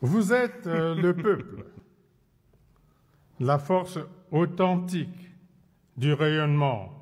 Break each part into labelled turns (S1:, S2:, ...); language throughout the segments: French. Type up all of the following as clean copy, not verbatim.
S1: Vous êtes le peuple, la force authentique du rayonnement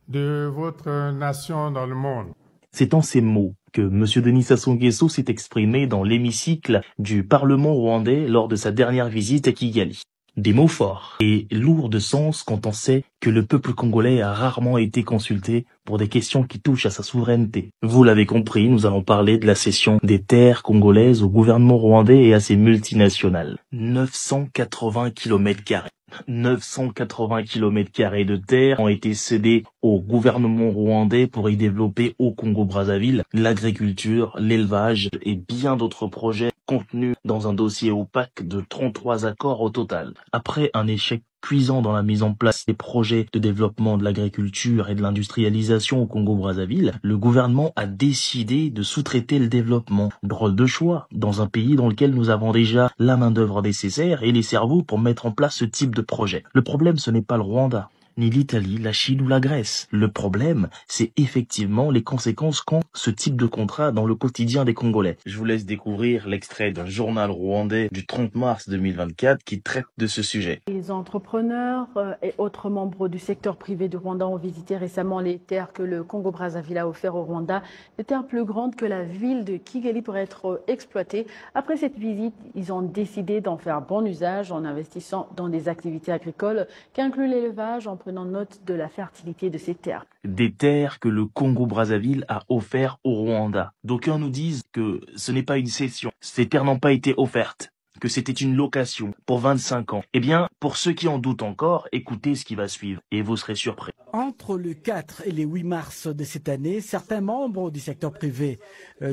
S1: de votre nation dans le monde.
S2: C'est en ces mots que M. Denis Sassou Nguesso s'est exprimé dans l'hémicycle du Parlement rwandais lors de sa dernière visite à Kigali. Des mots forts et lourds de sens quand on sait que le peuple congolais a rarement été consulté pour des questions qui touchent à sa souveraineté. Vous l'avez compris, nous allons parler de la cession des terres congolaises au gouvernement rwandais et à ses multinationales. 980 km². 980 km² de terre ont été cédés au gouvernement rwandais pour y développer au Congo-Brazzaville l'agriculture, l'élevage et bien d'autres projets contenus dans un dossier opaque de 33 accords au total. Après un échec cuisant dans la mise en place des projets de développement de l'agriculture et de l'industrialisation au Congo-Brazzaville, le gouvernement a décidé de sous-traiter le développement. Drôle de choix, dans un pays dans lequel nous avons déjà la main-d'œuvre nécessaire et les cerveaux pour mettre en place ce type de projet. Le problème, ce n'est pas le Rwanda, ni l'Italie, la Chine ou la Grèce. Le problème, c'est effectivement les conséquences qu'ont ce type de contrat dans le quotidien des Congolais. Je vous laisse découvrir l'extrait d'un journal rwandais du 30 mars 2024 qui traite de ce sujet.
S3: Les entrepreneurs et autres membres du secteur privé du Rwanda ont visité récemment les terres que le Congo-Brazzaville a offertes au Rwanda, des terres plus grandes que la ville de Kigali pour être exploitées. Après cette visite, ils ont décidé d'en faire bon usage en investissant dans des activités agricoles qui incluent l'élevage en prenant note de la fertilité de ces terres.
S2: Des terres que le Congo-Brazzaville a offertes au Rwanda. D'aucuns nous disent que ce n'est pas une cession. Ces terres n'ont pas été offertes, que c'était une location pour 25 ans. Eh bien, pour ceux qui en doutent encore, écoutez ce qui va suivre et vous serez surpris.
S4: Entre le 4 et le 8 mars de cette année, certains membres du secteur privé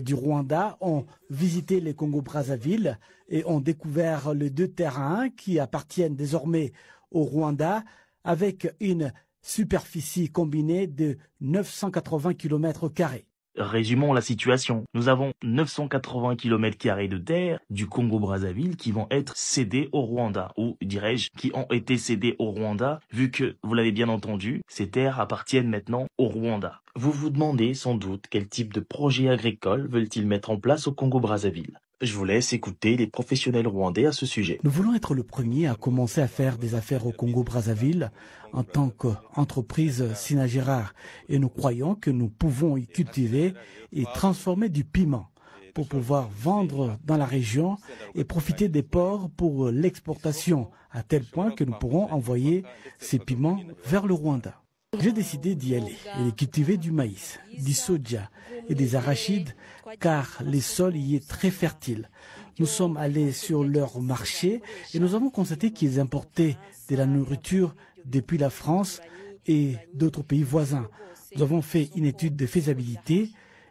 S4: du Rwanda ont visité le Congo-Brazzaville et ont découvert les 2 terrains qui appartiennent désormais au Rwanda avec une superficie combinée de 980 km².
S2: Résumons la situation. Nous avons 980 km² de terre du Congo-Brazzaville qui vont être cédés au Rwanda, ou dirais-je, qui ont été cédés au Rwanda, vu que, vous l'avez bien entendu, ces terres appartiennent maintenant au Rwanda. Vous vous demandez sans doute quel type de projet agricole veulent-ils mettre en place au Congo-Brazzaville. Je vous laisse écouter les professionnels rwandais à ce sujet.
S4: Nous voulons être le premier à commencer à faire des affaires au Congo-Brazzaville en tant qu'entreprise Sinagera et nous croyons que nous pouvons y cultiver et transformer du piment pour pouvoir vendre dans la région et profiter des ports pour l'exportation à tel point que nous pourrons envoyer ces piments vers le Rwanda. J'ai décidé d'y aller et de cultiver du maïs, du soja et des arachides car le sol y est très fertile. Nous sommes allés sur leur marché et nous avons constaté qu'ils importaient de la nourriture depuis la France et d'autres pays voisins. Nous avons fait une étude de faisabilité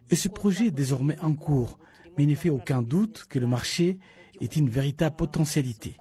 S4: et ce projet est désormais en cours. Mais il ne fait aucun doute que le marché est une véritable potentialité.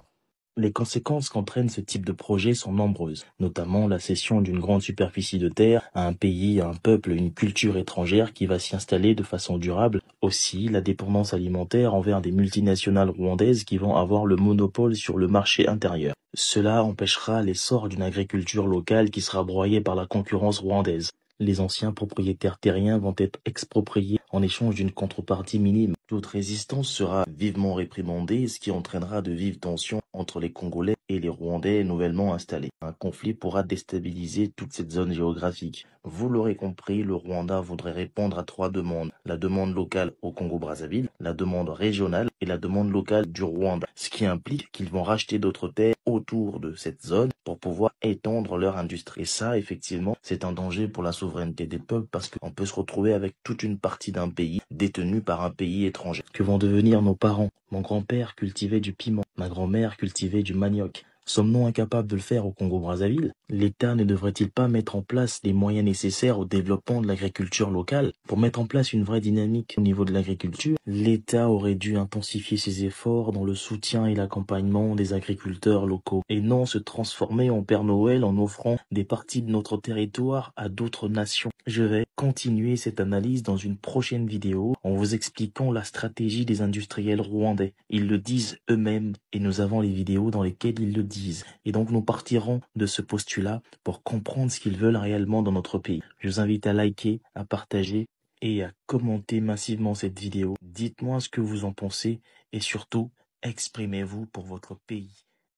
S2: Les conséquences qu'entraîne ce type de projet sont nombreuses, notamment la cession d'une grande superficie de terre à un pays, à un peuple, une culture étrangère qui va s'y installer de façon durable. Aussi, la dépendance alimentaire envers des multinationales rwandaises qui vont avoir le monopole sur le marché intérieur. Cela empêchera l'essor d'une agriculture locale qui sera broyée par la concurrence rwandaise. Les anciens propriétaires terriens vont être expropriés en échange d'une contrepartie minime. Toute résistance sera vivement réprimandée, ce qui entraînera de vives tensions entre les Congolais et les Rwandais nouvellement installés. Un conflit pourra déstabiliser toute cette zone géographique. Vous l'aurez compris, le Rwanda voudrait répondre à 3 demandes. La demande locale au Congo-Brazzaville, la demande régionale et la demande locale du Rwanda. Ce qui implique qu'ils vont racheter d'autres terres autour de cette zone pour pouvoir étendre leur industrie. Et ça, effectivement, c'est un danger pour la souveraineté des peuples parce qu'on peut se retrouver avec toute une partie d'un pays détenu par un pays étranger. Que vont devenir nos parents? Mon grand-père cultivait du piment, ma grand-mère cultivait du manioc. Sommes-nous incapables de le faire au Congo-Brazzaville? L'État ne devrait-il pas mettre en place les moyens nécessaires au développement de l'agriculture locale? Pour mettre en place une vraie dynamique au niveau de l'agriculture, l'État aurait dû intensifier ses efforts dans le soutien et l'accompagnement des agriculteurs locaux, et non se transformer en Père Noël en offrant des parties de notre territoire à d'autres nations. Je vais continuer cette analyse dans une prochaine vidéo en vous expliquant la stratégie des industriels rwandais. Ils le disent eux-mêmes et nous avons les vidéos dans lesquelles ils le disent. Et donc nous partirons de ce postulat pour comprendre ce qu'ils veulent réellement dans notre pays. Je vous invite à liker, à partager et à commenter massivement cette vidéo. Dites-moi ce que vous en pensez et surtout, exprimez-vous pour votre pays.